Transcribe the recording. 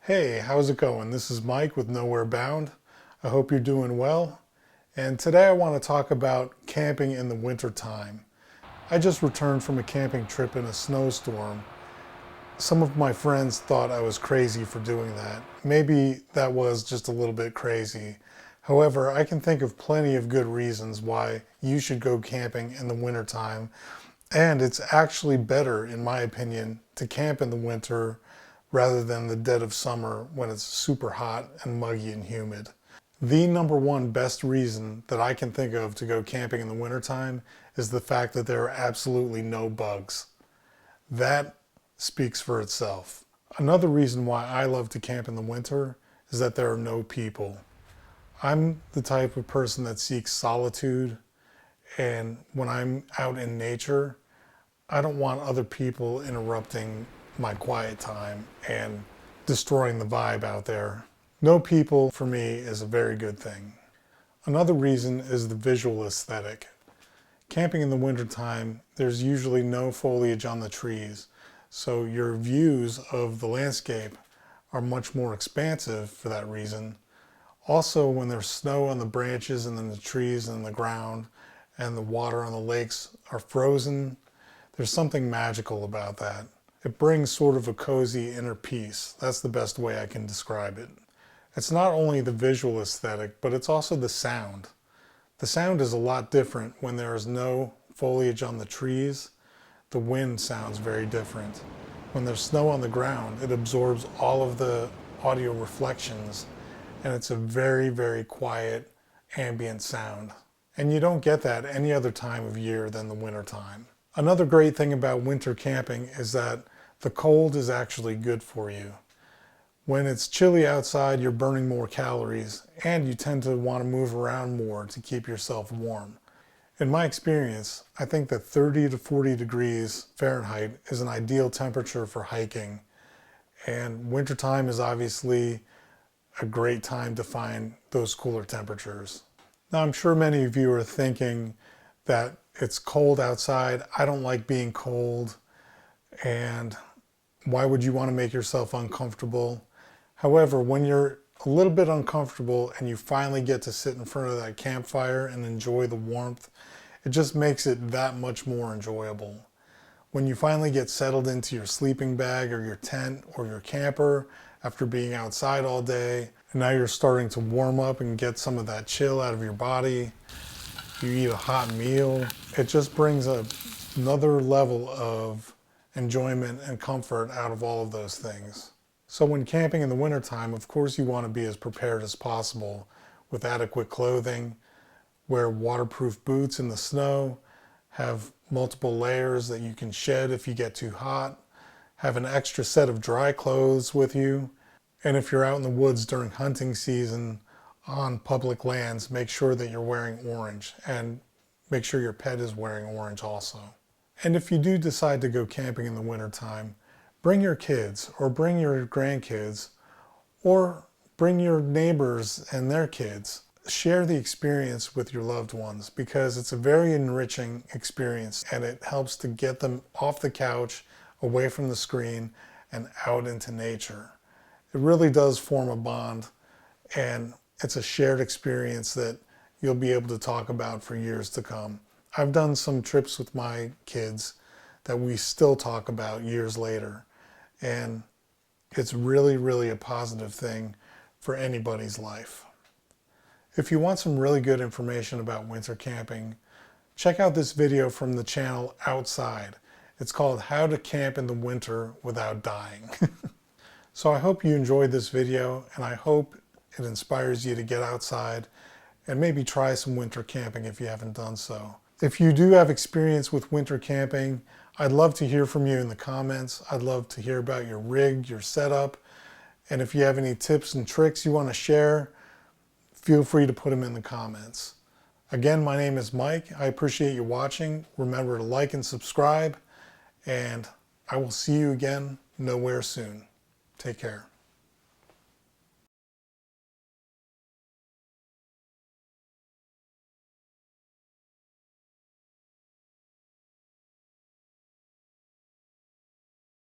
Hey, how's it going? This is Mike with Nowhere Bound. I hope you're doing well. And today I want to talk about camping in the winter time. I just returned from a camping trip in a snowstorm. Some of my friends thought I was crazy for doing that. Maybe that was just a little bit crazy. However, I can think of plenty of good reasons why you should go camping in the wintertime. And it's actually better, in my opinion, to camp in the winter rather than the dead of summer when it's super hot and muggy and humid. The number one best reason that I can think of to go camping in the wintertime is the fact that there are absolutely no bugs. That speaks for itself. Another reason why I love to camp in the winter is that there are no people. I'm the type of person that seeks solitude, and when I'm out in nature, I don't want other people interrupting my quiet time and destroying the vibe out there. No people for me is a very good thing. Another reason is the visual aesthetic. Camping in the wintertime, there's usually no foliage on the trees, so your views of the landscape are much more expansive for that reason. Also, when there's snow on the branches and in the trees and the ground and the water on the lakes are frozen, there's something magical about that. It brings sort of a cozy inner peace. That's the best way I can describe it. It's not only the visual aesthetic, but it's also the sound. The sound is a lot different when there is no foliage on the trees. The wind sounds very different. When there's snow on the ground, it absorbs all of the audio reflections, and it's a very, very quiet ambient sound. And you don't get that any other time of year than the winter time. Another great thing about winter camping is that the cold is actually good for you. When it's chilly outside, you're burning more calories, and you tend to want to move around more to keep yourself warm. In my experience, I think that 30 to 40 degrees Fahrenheit is an ideal temperature for hiking, and wintertime is obviously a great time to find those cooler temperatures. Now, I'm sure many of you are thinking that it's cold outside, I don't like being cold, and why would you want to make yourself uncomfortable? However, when you're a little bit uncomfortable and you finally get to sit in front of that campfire and enjoy the warmth, it just makes it that much more enjoyable. When you finally get settled into your sleeping bag or your tent or your camper after being outside all day, and now you're starting to warm up and get some of that chill out of your body, you eat a hot meal, it just brings another level of enjoyment and comfort out of all of those things. So when camping in the wintertime, of course you want to be as prepared as possible with adequate clothing, wear waterproof boots in the snow, have multiple layers that you can shed if you get too hot, have an extra set of dry clothes with you, and if you're out in the woods during hunting season on public lands, make sure that you're wearing orange, and make sure your pet is wearing orange also. And if you do decide to go camping in the wintertime, bring your kids or bring your grandkids or bring your neighbors and their kids. Share the experience with your loved ones because it's a very enriching experience and it helps to get them off the couch, away from the screen, and out into nature. It really does form a bond, and it's a shared experience that you'll be able to talk about for years to come. I've done some trips with my kids that we still talk about years later, and it's really, really a positive thing for anybody's life. If you want some really good information about winter camping, check out this video from the channel Outside. It's called How to Camp in the Winter Without Dying. So I hope you enjoyed this video, and I hope it inspires you to get outside and maybe try some winter camping if you haven't done so. If you do have experience with winter camping, I'd love to hear from you in the comments. I'd love to hear about your rig, your setup, and if you have any tips and tricks you want to share, feel free to put them in the comments. Again, my name is Mike. I appreciate you watching. Remember to like and subscribe, and I will see you again nowhere soon. Take care.